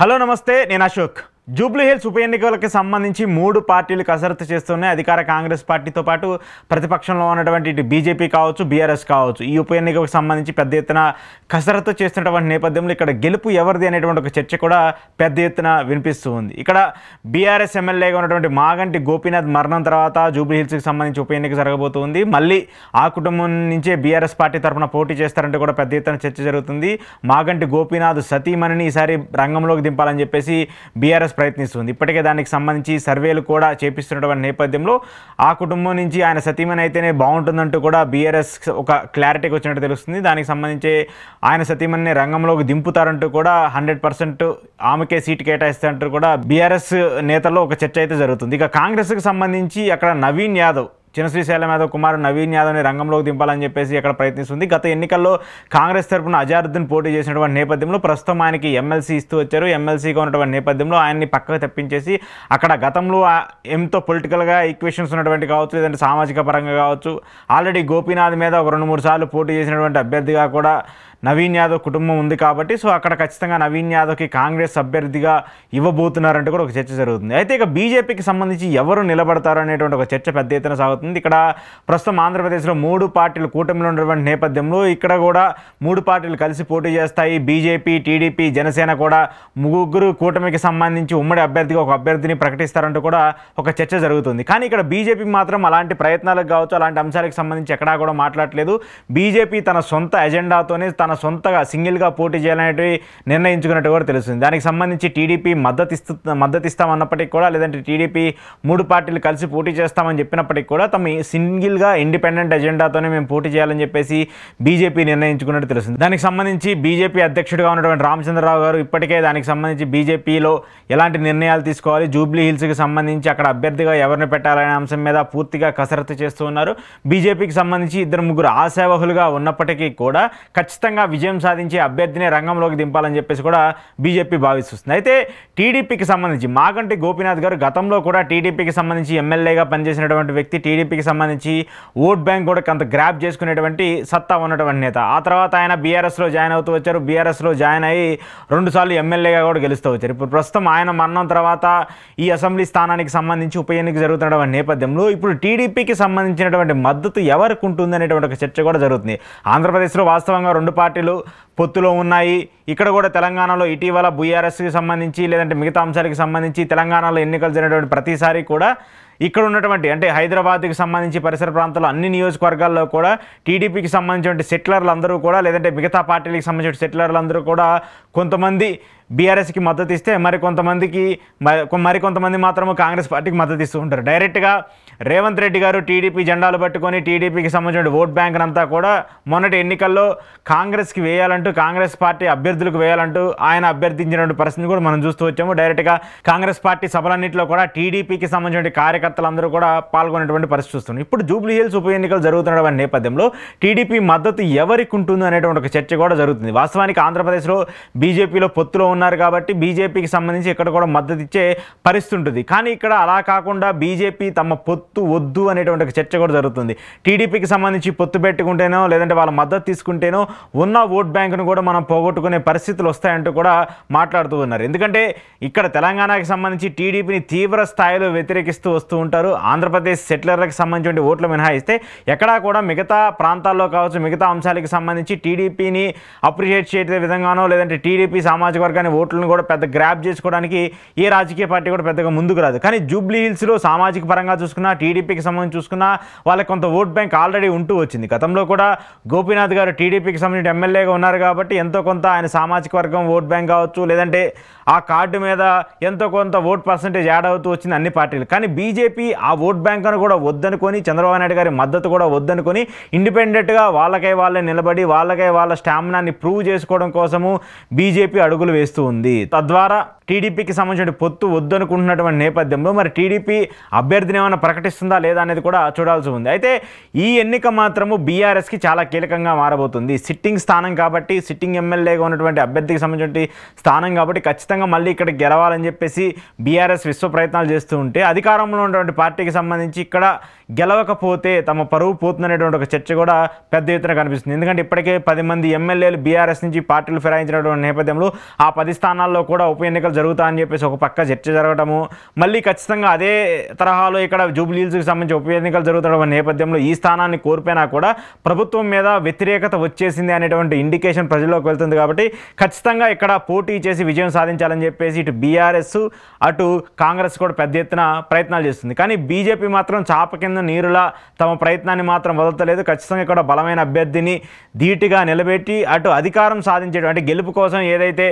Hello నమస్తే నేను Ashok Jubilee hills ఉప ఎన్నికలకు సంబంధించి మూడు పార్టీలు కసరత్తు చేస్తున్నాయి. అధికార కాంగ్రెస్ పార్టీతో పాటు ప్రతిపక్షంలో ఉన్నటువంటి ఇటు బీజేపీ కావచ్చు, బీఆర్ఎస్ కావచ్చు. ఈ ఉప ఎన్నికలకు సంబంధించి పెద్ద ఎత్తున కసరత్తు చేస్తున్నటువంటి నేపథ్యంలో ఇక్కడ గెలుపు ఎవరిది అనేటువంటి ఒక చర్చ కూడా పెద్ద ఎత్తున వినిపిస్తూ ఉంది. ఇక్కడ బీఆర్ఎస్ ఎమ్మెల్యేగా ఉన్నటువంటి మాగంటి గోపీనాథ్ మరణం తర్వాత జూబ్లీ హిల్స్కి సంబంధించి ఉప ఎన్నిక జరగబోతుంది. మళ్ళీ ఆ కుటుంబం నుంచే బీఆర్ఎస్ పార్టీ తరఫున పోటీ చేస్తారంటే కూడా పెద్ద ఎత్తున చర్చ జరుగుతుంది. మాగంటి గోపీనాథ్ సతీమణిని ఈసారి రంగంలోకి దింపాలని చెప్పేసి బీఆర్ఎస్ ప్రయత్నిస్తుంది. ఇప్పటికే దానికి సంబంధించి సర్వేలు కూడా చేపిస్తున్నటువంటి నేపథ్యంలో ఆ కుటుంబం నుంచి ఆయన సతీమణి అయితేనే బాగుంటుందంటూ కూడా బీఆర్ఎస్ ఒక క్లారిటీకి వచ్చినట్టు తెలుస్తుంది. దానికి సంబంధించి ఆయన సతీమణిని రంగంలోకి దింపుతారంటూ కూడా 100% ఆమెకే సీటు కేటాయిస్తారంటూ కూడా బీఆర్ఎస్ నేతల్లో ఒక చర్చ అయితే జరుగుతుంది. ఇక కాంగ్రెస్కి సంబంధించి అక్కడ నవీన్ యాదవ్, శ్రీశైలం యాదవ్ కుమారు నవీన్ యాదవ్ని రంగంలోకి దింపాలని చెప్పేసి అక్కడ ప్రయత్నిస్తుంది. గత ఎన్నికల్లో కాంగ్రెస్ తరఫున అజారుద్దీన్ పోటీ చేసినటువంటి నేపథ్యంలో ప్రస్తుతం ఆయనకి ఎమ్మెల్సీ ఇస్తూ వచ్చారు. ఎమ్మెల్సీగా ఉన్నటువంటి నేపథ్యంలో ఆయన్ని పక్కకు తెప్పించేసి అక్కడ గతంలో ఎంతో పొలిటికల్గా ఈక్వేషన్స్ ఉన్నటువంటి కావచ్చు, లేదంటే సామాజిక పరంగా కావచ్చు, ఆల్రెడీ గోపీనాథ్ మీద ఒక 2-3 సార్లు పోటీ చేసినటువంటి అభ్యర్థిగా కూడా నవీన్ యాదవ్ కుటుంబం ఉంది కాబట్టి సో అక్కడ ఖచ్చితంగా నవీన్ యాదవ్కి కాంగ్రెస్ అభ్యర్థిగా ఇవ్వబోతున్నారంటే కూడా ఒక చర్చ జరుగుతుంది. అయితే ఇక బీజేపీకి సంబంధించి ఎవరు నిలబడతారు అనేటువంటి ఒక చర్చ పెద్ద ఎత్తున సాగుతుంది. ఇక్కడ ప్రస్తుతం ఆంధ్రప్రదేశ్లో 3 పార్టీలు కూటమిలో ఉన్నటువంటి నేపథ్యంలో ఇక్కడ కూడా 3 పార్టీలు కలిసి పోటీ చేస్తాయి. బీజేపీ, టీడీపీ, జనసేన కూడా ముగ్గురు కూటమికి సంబంధించి ఉమ్మడి అభ్యర్థిగా ఒక అభ్యర్థిని ప్రకటిస్తారంటూ కూడా ఒక చర్చ జరుగుతుంది. కానీ ఇక్కడ బీజేపీ మాత్రం అలాంటి ప్రయత్నాలకు కావచ్చు, అలాంటి అంశాలకు సంబంధించి ఎక్కడా కూడా మాట్లాడలేదు. బీజేపీ తన సొంత ఎజెండాతోనే తన సొంతగా సింగిల్గా పోటీ చేయాలనేది నిర్ణయించుకున్నట్టు కూడా తెలుస్తుంది. దానికి సంబంధించి టీడీపీ మద్దతు ఇస్తామన్నప్పటికీ కూడా, లేదంటే టీడీపీ 3 పార్టీలు కలిసి పోటీ చేస్తామని చెప్పినప్పటికీ కూడా తమ సింగిల్గా ఇండిపెండెంట్ ఎజెండాతోనే మేము పోటీ చేయాలని చెప్పేసి బీజేపీ నిర్ణయించుకున్నట్టు తెలుస్తుంది. దానికి సంబంధించి బీజేపీ అధ్యక్షుడిగా ఉన్నటువంటి రామచంద్రరావు గారు ఇప్పటికే దానికి సంబంధించి బీజేపీలో ఎలాంటి నిర్ణయాలు తీసుకోవాలి, జూబ్లీ హిల్స్కి సంబంధించి అక్కడ అభ్యర్థిగా ఎవరిని పెట్టాలనే అంశం మీద పూర్తిగా కసరత్తు చేస్తూ ఉన్నారు. బీజేపీకి సంబంధించి 2-3 ఆశావహులుగా ఉన్నప్పటికీ కూడా ఖచ్చితంగా విజయం సాధించే అభ్యర్థిని రంగంలోకి దింపాలని చెప్పేసి కూడా బీజేపీ భావిస్తుంది. అయితే టీడీపీకి సంబంధించి మాగంటి గోపీనాథ్ గారు గతంలో కూడా టీడీపీకి సంబంధించి ఎమ్మెల్యేగా పనిచేసినటువంటి వ్యక్తి, టీడీపీకి సంబంధించి ఓట్ బ్యాంక్ కూడా కొంత గ్రాప్ చేసుకునేటువంటి సత్తా ఉన్నటువంటి నేత. ఆ తర్వాత ఆయన బీఆర్ఎస్లో జాయిన్ అవుతూ వచ్చారు. బీఆర్ఎస్లో జాయిన్ అయ్యి 2 సార్లు ఎమ్మెల్యేగా కూడా గెలుస్తూ వచ్చారు. ఇప్పుడు ప్రస్తుతం ఆయన మరణం తర్వాత ఈ అసెంబ్లీ స్థానానికి సంబంధించి ఉప ఎన్నిక జరుగుతున్నటువంటి నేపథ్యంలో ఇప్పుడు టీడీపీకి సంబంధించినటువంటి మద్దతు ఎవరికి ఉంటుంది అనేటువంటి ఒక చర్చ కూడా జరుగుతుంది. ఆంధ్రప్రదేశ్లో వాస్తవంగా 2 పార్టీలు పొత్తులో ఉన్నాయి. ఇక్కడ కూడా తెలంగాణలో ఇటీవల బీఆర్ఎస్కి సంబంధించి లేదంటే మిగతా అంశాలకు సంబంధించి తెలంగాణలో ఎన్నికలు జరిగినటువంటి ప్రతిసారి కూడా ఇక్కడ ఉన్నటువంటి అంటే హైదరాబాద్కి సంబంధించి పరిసర ప్రాంతాల్లో అన్ని నియోజకవర్గాల్లో కూడా టీడీపీకి సంబంధించిన సెటిలర్లు అందరూ కూడా, లేదంటే మిగతా పార్టీలకు సంబంధించిన సెటిలర్లు అందరూ కూడా కొంతమంది బీఆర్ఎస్కి మద్దతు ఇస్తే మరికొంతమంది మాత్రము కాంగ్రెస్ పార్టీకి మద్దతు ఇస్తూ ఉంటారు. డైరెక్ట్గా రేవంత్ రెడ్డి గారు టీడీపీ జెండాలు పట్టుకొని టీడీపీకి సంబంధించిన ఓట్ బ్యాంక్ అంతా కూడా మొన్నటి ఎన్నికల్లో కాంగ్రెస్కి వేయాలంటూ, కాంగ్రెస్ పార్టీ అభ్యర్థులకు వేయాలంటూ ఆయన అభ్యర్థించినటువంటి పరిస్థితిని కూడా మనం చూస్తూ వచ్చాము. డైరెక్ట్గా కాంగ్రెస్ పార్టీ సభలన్నింటిలో కూడా టీడీపీకి సంబంధించిన కార్యకర్తలందరూ కూడా పాల్గొనేటువంటి పరిస్థితి వస్తుంది. ఇప్పుడు జూబ్లీ హిల్స్ ఉప ఎన్నికలు జరుగుతున్న నేపథ్యంలో టీడీపీ మద్దతు ఎవరికి ఉంటుంది అనేటువంటి ఒక చర్చ కూడా జరుగుతుంది. వాస్తవానికి ఆంధ్రప్రదేశ్లో బీజేపీలో పొత్తులో ఉన్నారు కాబట్టి బీజేపీకి సంబంధించి ఇక్కడ కూడా మద్దతు ఇచ్చే పరిస్థితి ఉంటుంది. కానీ ఇక్కడ అలా కాకుండా బీజేపీ తమ పొత్తు వద్దు అనేటువంటి ఒక చర్చ కూడా జరుగుతుంది. టీడీపీకి సంబంధించి పొత్తు పెట్టుకుంటేనో లేదంటే వాళ్ళ మద్దతు తీసుకుంటేనో ఉన్న ఓట్ బ్యాంకును కూడా మనం పోగొట్టుకునే పరిస్థితులు వస్తాయంటూ కూడా మాట్లాడుతూ ఉన్నారు. ఎందుకంటే ఇక్కడ తెలంగాణకి సంబంధించి టీడీపీని తీవ్ర స్థాయిలో వ్యతిరేకిస్తూ వస్తూ ఉంటారు. ఆంధ్రప్రదేశ్ సెటిలర్లకు సంబంధించిన ఓట్లు మినహాయిస్తే ఎక్కడా కూడా మిగతా ప్రాంతాల్లో కావచ్చు, మిగతా అంశాలకు సంబంధించి టీడీపీని అప్రిషియేట్ చేసే విధంగానో లేదంటే టీడీపీ సామాజిక వర్గాన్ని ఓట్లను కూడా పెద్ద గ్రాప్ చేసుకోవడానికి ఏ రాజకీయ పార్టీ కూడా పెద్దగా ముందుకు రాదు. కానీ జూబ్లీ హిల్స్లో సామాజిక పరంగా చూసుకున్నా, టీడీపీకి సంబంధించి చూసుకున్నా వాళ్ళకి కొంత ఓట్ బ్యాంక్ ఆల్రెడీ ఉంటూ వచ్చింది. గతంలో కూడా గోపీనాథ్ గారు టీడీపీకి సంబంధించిన ఎమ్మెల్యేగా ఉన్నారు కాబట్టి ఎంతో కొంత ఆయన సామాజిక వర్గం ఓట్ బ్యాంక్ కావచ్చు, లేదంటే ఆ కార్డు మీద ఎంతో కొంత ఓట్ పర్సంటేజ్ యాడ్ అవుతూ వచ్చింది అన్ని పార్టీలు. కానీ బీజేపీ ఆ ఓట్ బ్యాంకును కూడా వద్దనుకొని, చంద్రబాబు నాయుడు గారి మద్దతు కూడా వద్దనుకొని ఇండిపెండెంట్గా వాళ్ళే నిలబడి వాళ్ళ స్టామినాని ప్రూవ్ చేసుకోవడం కోసము బీజేపీ అడుగులు వేస్తూ ఉంది. తద్వారా టీడీపీకి సంబంధించిన పొత్తు వద్దనుకుంటున్నటువంటి నేపథ్యంలో మరి టీడీపీ అభ్యర్థిని ఏమైనా ప్రకటిస్తుందా లేదా అనేది కూడా చూడాల్సి ఉంది. అయితే ఈ ఎన్నిక మాత్రము బీఆర్ఎస్కి చాలా కీలకంగా మారబోతుంది. సిట్టింగ్ స్థానం కాబట్టి, సిట్టింగ్ ఎమ్మెల్యేగా ఉన్నటువంటి అభ్యర్థికి సంబంధించిన స్థానం కాబట్టి ఖచ్చితంగా మళ్ళీ ఇక్కడ గెలవాలని చెప్పేసి బీఆర్ఎస్ విశ్వ ప్రయత్నాలు చేస్తూ ఉంటే, అధికారంలో ఉన్నటువంటి పార్టీకి సంబంధించి ఇక్కడ గెలవకపోతే తమ పరువు పోతుందనేటువంటి ఒక చర్చ కూడా పెద్ద ఎత్తున కనిపిస్తుంది. ఎందుకంటే ఇప్పటికే 10 మంది ఎమ్మెల్యేలు బీఆర్ఎస్ నుంచి పార్టీలు ఫిరాయించినటువంటి నేపథ్యంలో ఆ 10 స్థానాల్లో కూడా ఉప ఎన్నికలు జరుగుతాయని చెప్పేసి ఒక పక్క చర్చ జరగడము, మళ్ళీ ఖచ్చితంగా అదే తరహాలో ఇక్కడ జూబ్లీ హిల్స్కి సంబంధించి ఉప ఎన్నికలు జరుగుతున్న నేపథ్యంలో ఈ స్థానాన్ని కోల్పోయినా కూడా ప్రభుత్వం మీద వ్యతిరేకత వచ్చేసింది అనేటువంటి ఇండికేషన్ ప్రజల్లోకి వెళ్తుంది. కాబట్టి ఖచ్చితంగా ఇక్కడ పోటీ చేసి విజయం సాధించాలని చెప్పేసి ఇటు బీఆర్ఎస్ అటు కాంగ్రెస్ కూడా పెద్ద ఎత్తున ప్రయత్నాలు చేస్తుంది. కానీ బీజేపీ మాత్రం చాప కింద నీరులా తమ ప్రయత్నాన్ని మాత్రం వదలలేదు. ఖచ్చితంగా ఇక్కడ బలమైన అభ్యర్థిని ధీటుగా నిలబెట్టి అటు అధికారం సాధించేటువంటి అంటే గెలుపు కోసం ఏదైతే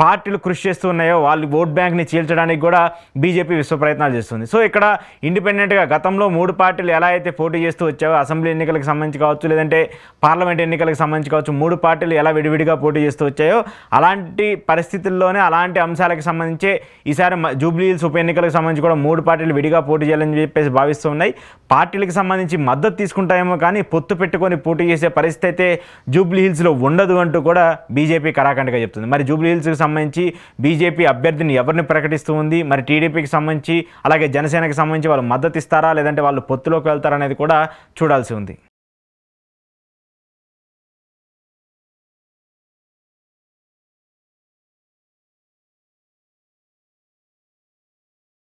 పార్టీలు కృషి చేస్తూ ఉన్నాయో వాళ్ళు ఓట్ బ్యాంక్ని చీల్చడానికి కూడా బీజేపీ విశ్వ ప్రయత్నాలు చేస్తుంది. సో ఇక్కడ ఇండిపెండెంట్గా గతంలో 3 పార్టీలు ఎలా అయితే పోటీ చేస్తూ వచ్చావో, అసెంబ్లీ ఎన్నికలకు సంబంధించి కావచ్చు, లేదంటే పార్లమెంట్ ఎన్నికలకు సంబంధించి కావచ్చు, 3 పార్టీలు ఎలా విడివిడిగా పోటీ చేస్తూ వచ్చాయో అలాంటి పరిస్థితుల్లోనే అలాంటి అంశాలకు సంబంధించి ఈసారి జూబ్లీ హిల్స్ ఉప ఎన్నికలకు సంబంధించి కూడా 3 పార్టీలు విడిగా పోటీ చేయాలని చెప్పేసి భావిస్తూ ఉన్నాయి. పార్టీలకు సంబంధించి మద్దతు తీసుకుంటాయేమో కానీ పొత్తు పెట్టుకొని పోటీ చేసే పరిస్థితి అయితే జూబ్లీ హిల్స్లో ఉండదు అంటూ కూడా బీజేపీ కరాఖండిగా చెప్తుంది. మరి జూబ్లీ హిల్స్కి సంబంధించి బీజేపీ అభ్యర్థిని ఎవరిని ప్రకటిస్తూ ఉంది, మరి టీడీపీకి సంబంధించి అలాగే జనసేనకి సంబంధించి వాళ్ళు మద్దతు ఇస్తారా లేదంటే వాళ్ళు పొత్తులోకి వెళ్తారా అనేది కూడా చూడాల్సి ఉంది.